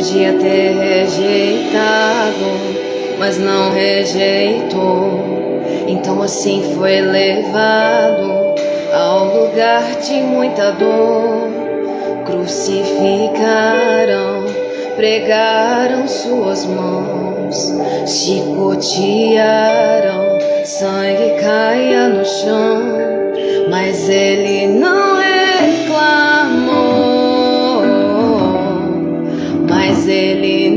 Podia ter rejeitado, mas não rejeitou. Então assim foi levado ao lugar de muita dor. Crucificaram, pregaram suas mãos, chicotearam, sangue caía no chão, mas ele não reclamou, mas ele